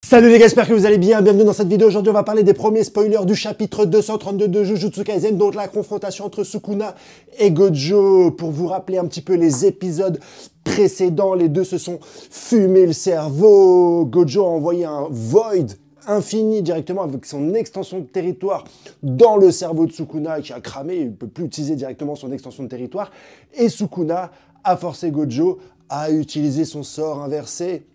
Salut les gars, j'espère que vous allez bien, bienvenue dans cette vidéo. Aujourd'hui on va parler des premiers spoilers du chapitre 232 de Jujutsu Kaisen, donc la confrontation entre Sukuna et Gojo. Pour vous rappeler un petit peu les épisodes précédents, les deux se sont fumés le cerveau. Gojo a envoyé un void infini directement avec son extension de territoire dans le cerveau de Sukuna qui a cramé, il ne peut plus utiliser directement son extension de territoire. Et Sukuna a forcé Gojo à utiliser son sort inversé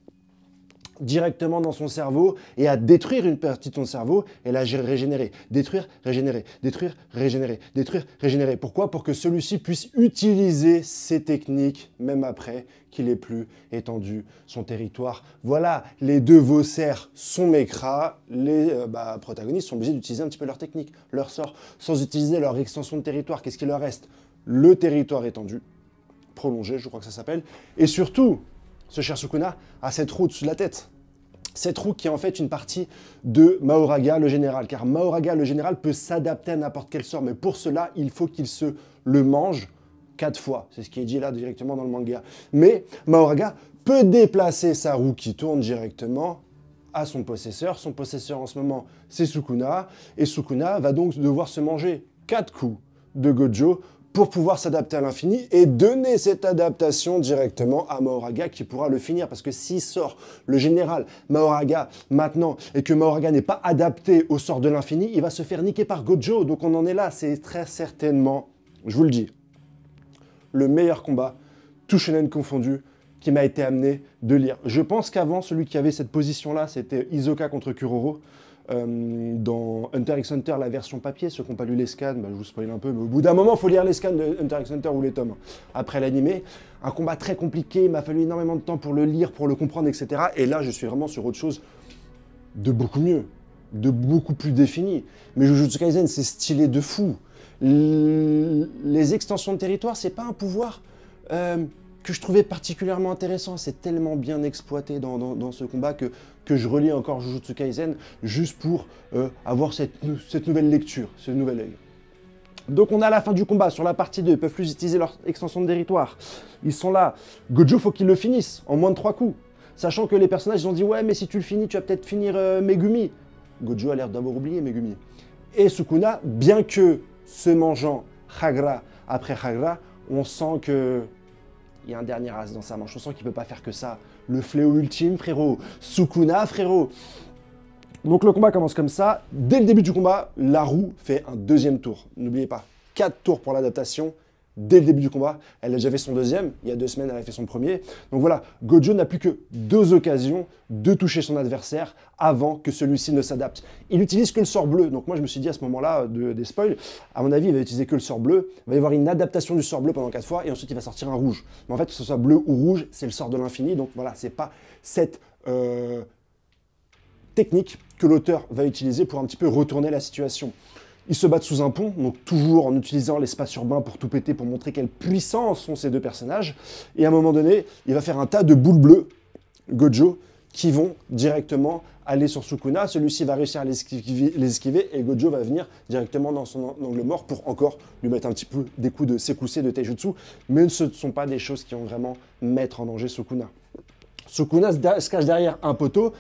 directement dans son cerveau et à détruire une partie de son cerveau et la régénérer. Détruire, régénérer, détruire, régénérer, détruire, régénérer. Pourquoi? Pour que celui-ci puisse utiliser ces techniques même après qu'il ait plus étendu son territoire. Voilà, les deux Vocers sont mécras, les protagonistes sont obligés d'utiliser un petit peu leur technique, leur sort, sans utiliser leur extension de territoire. Qu'est-ce qu'il leur reste? Le territoire étendu, prolongé, je crois que ça s'appelle, et surtout, ce cher Sukuna a cette roue au-dessus de la tête. Cette roue qui est en fait une partie de Mahoraga le général. Car Mahoraga le général peut s'adapter à n'importe quel sort. Mais pour cela, il faut qu'il se le mange 4 fois. C'est ce qui est dit là directement dans le manga. Mais Mahoraga peut déplacer sa roue qui tourne directement à son possesseur. Son possesseur en ce moment, c'est Sukuna. Et Sukuna va donc devoir se manger 4 coups de Gojo pour pouvoir s'adapter à l'infini et donner cette adaptation directement à Mahoraga qui pourra le finir. Parce que s'il sort le général Mahoraga maintenant et que Mahoraga n'est pas adapté au sort de l'infini, il va se faire niquer par Gojo. Donc on en est là, c'est très certainement, je vous le dis, le meilleur combat, tout shonen confondu, qui m'a été amené de lire. Je pense qu'avant, celui qui avait cette position-là, c'était Hisoka contre Kuroro. Dans Hunter x Hunter, la version papier, ceux qui n'ont pas lu les scans, je vous spoil un peu, mais au bout d'un moment, il faut lire les scans de Hunter x Hunter ou les tomes. Après l'animé, un combat très compliqué, il m'a fallu énormément de temps pour le lire, pour le comprendre, etc. Et là, je suis vraiment sur autre chose de beaucoup mieux, de beaucoup plus défini. Mais Jujutsu Kaisen, c'est stylé de fou. Les extensions de territoire, c'est pas un pouvoir que je trouvais particulièrement intéressant. C'est tellement bien exploité dans ce combat que je relis encore Jujutsu Kaisen juste pour avoir cette nouvelle lecture, ce nouvel œil. Donc on est à la fin du combat, sur la partie 2, ils peuvent plus utiliser leur extension de territoire. Ils sont là. Gojo, faut qu'ils le finissent en moins de 3 coups. Sachant que les personnages ils ont dit « Ouais, mais si tu le finis, tu vas peut-être finir Megumi ». Gojo a l'air d'avoir oublié Megumi. Et Sukuna, bien que se mangeant Hagura après Hagura, on sent que il y a un dernier as dans sa manche. On sent qu'il ne peut pas faire que ça. Le fléau ultime, frérot. Sukuna, frérot. Donc le combat commence comme ça. Dès le début du combat, la roue fait un deuxième tour. N'oubliez pas, 4 tours pour l'adaptation. Dès le début du combat, elle a déjà fait son deuxième. Il y a 2 semaines, elle a fait son premier. Donc voilà, Gojo n'a plus que 2 occasions de toucher son adversaire avant que celui-ci ne s'adapte. Il n'utilise que le sort bleu. Donc moi, je me suis dit à ce moment-là, des spoils, à mon avis, il va utiliser que le sort bleu. Il va y avoir une adaptation du sort bleu pendant 4 fois et ensuite il va sortir un rouge. Mais en fait, que ce soit bleu ou rouge, c'est le sort de l'infini. Donc voilà, c'est pas cette technique que l'auteur va utiliser pour un petit peu retourner la situation. Ils se battent sous un pont, donc toujours en utilisant l'espace urbain pour tout péter, pour montrer quelle puissance sont ces deux personnages. Et à un moment donné, il va faire un tas de boules bleues, Gojo, qui vont directement aller sur Sukuna. Celui-ci va réussir à les esquiver et Gojo va venir directement dans son angle mort pour encore lui mettre un petit peu des coups de sekuse de taijutsu. Mais ce ne sont pas des choses qui vont vraiment mettre en danger Sukuna. Sukuna se cache derrière un poteau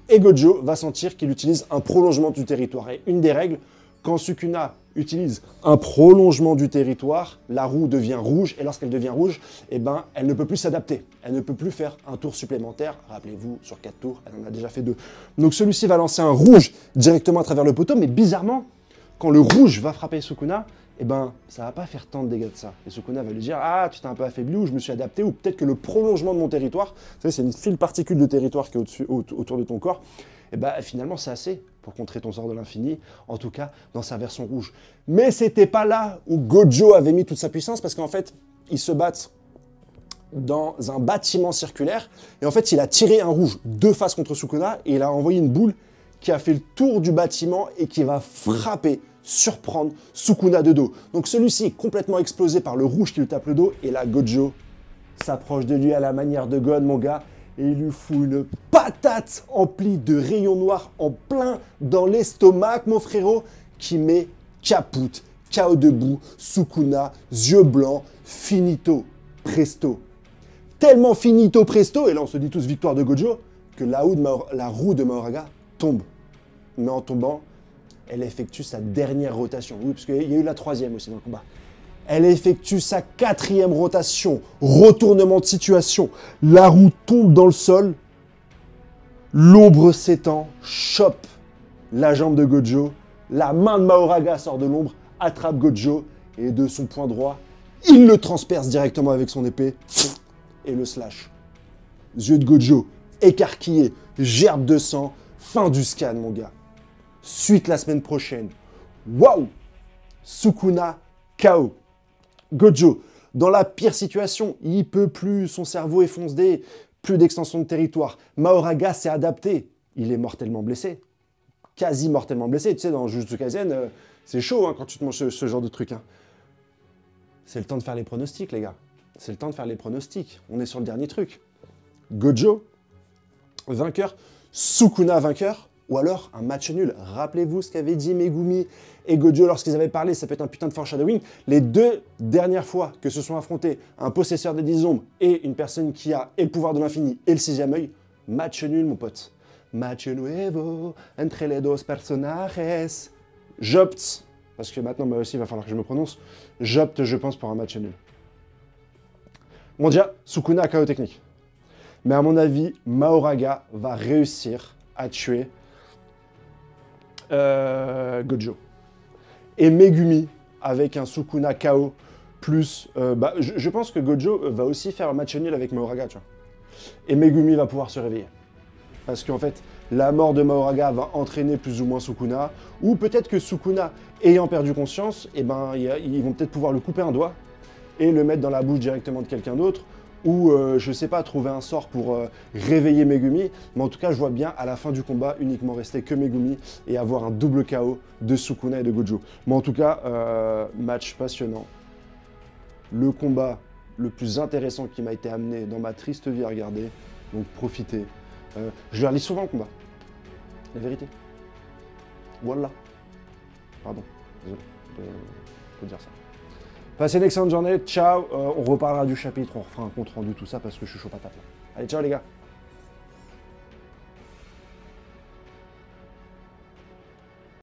et Gojo va sentir qu'il utilise un prolongement du territoire. Et une des règles, quand Sukuna utilise un prolongement du territoire, la roue devient rouge, et lorsqu'elle devient rouge, eh ben, elle ne peut plus s'adapter. Elle ne peut plus faire un tour supplémentaire. Rappelez-vous, sur 4 tours, elle en a déjà fait 2. Donc celui-ci va lancer un rouge directement à travers le poteau, mais bizarrement, quand le rouge va frapper Sukuna, eh ben, ça va pas faire tant de dégâts que ça. Et Sukuna va lui dire « Ah, tu t'es un peu affaibli, ou je me suis adapté, ou peut-être que le prolongement de mon territoire, vous savez, c'est une file particule de territoire qui est autour de ton corps, et ben, finalement, c'est assez pour contrer ton sort de l'infini, en tout cas dans sa version rouge. » Mais c'était pas là où Gojo avait mis toute sa puissance, parce qu'en fait, ils se battent dans un bâtiment circulaire, et en fait, il a tiré un rouge de face contre Sukuna, et il a envoyé une boule qui a fait le tour du bâtiment et qui va frapper, surprendre Sukuna de dos. Donc celui-ci est complètement explosé par le rouge qui lui tape le dos, et là, Gojo s'approche de lui à la manière de God, mon gars, et il lui fout une patate emplie de rayons noirs en plein dans l'estomac, mon frérot, qui met capoute, KO debout, Sukuna, yeux blancs, finito, presto. Tellement finito, presto, et là on se dit tous victoire de Gojo, que la roue de Mahoraga tombe. Mais en tombant, elle effectue sa dernière rotation. Oui, parce qu'il y a eu la 3e aussi dans le combat. Elle effectue sa 4e rotation. Retournement de situation. La roue tombe dans le sol. L'ombre s'étend, chope la jambe de Gojo. La main de Mahoraga sort de l'ombre, attrape Gojo. Et de son poing droit, il le transperce directement avec son épée. Et le slash. Yeux de Gojo écarquillés, gerbe de sang. Fin du scan, mon gars. Suite la semaine prochaine. Waouh! Sukuna KO. Gojo, dans la pire situation, il peut plus, son cerveau est foncé, plus d'extension de territoire. Mahoraga s'est adapté. Il est mortellement blessé. Quasi mortellement blessé. Tu sais, dans Jujutsu Kaisen, c'est chaud hein, quand tu te manges ce genre de truc. Hein. C'est le temps de faire les pronostics, les gars. C'est le temps de faire les pronostics. On est sur le dernier truc. Gojo, vainqueur. Sukuna, vainqueur. Ou alors un match nul. Rappelez-vous ce qu'avaient dit Megumi et Gojo lorsqu'ils avaient parlé, ça peut être un putain de foreshadowing. Les 2 dernières fois que se sont affrontés un possesseur des 10 ombres et une personne qui a et le pouvoir de l'infini et le 6e œil, match nul, mon pote. Match nuevo entre les dos personajes. J'opte, parce que maintenant moi aussi il va falloir que je me prononce, j'opte, je pense, pour un match nul. Bon, déjà, Sukuna a KO technique. Mais à mon avis, Mahoraga va réussir à tuer Gojo. Et Megumi, avec un Sukuna KO, plus... je pense que Gojo va aussi faire un match nul avec Mahoraga, tu vois. Et Megumi va pouvoir se réveiller. Parce qu'en fait, la mort de Mahoraga va entraîner plus ou moins Sukuna. Ou peut-être que Sukuna, ayant perdu conscience, eh ben, ils vont peut-être pouvoir le couper un doigt et le mettre dans la bouche directement de quelqu'un d'autre. Ou, je sais pas, trouver un sort pour réveiller Megumi. Mais en tout cas, je vois bien, à la fin du combat, uniquement rester que Megumi et avoir un double KO de Sukuna et de Gojo. Mais en tout cas, match passionnant. Le combat le plus intéressant qui m'a été amené dans ma triste vie à regarder. Donc, profitez. Je le relis souvent, le combat. La vérité. Voilà. Pardon. Désolé de dire ça. Passez une excellente journée, ciao, on reparlera du chapitre, on refera un compte rendu, tout ça, parce que je suis chaud patate là. Allez, ciao les gars.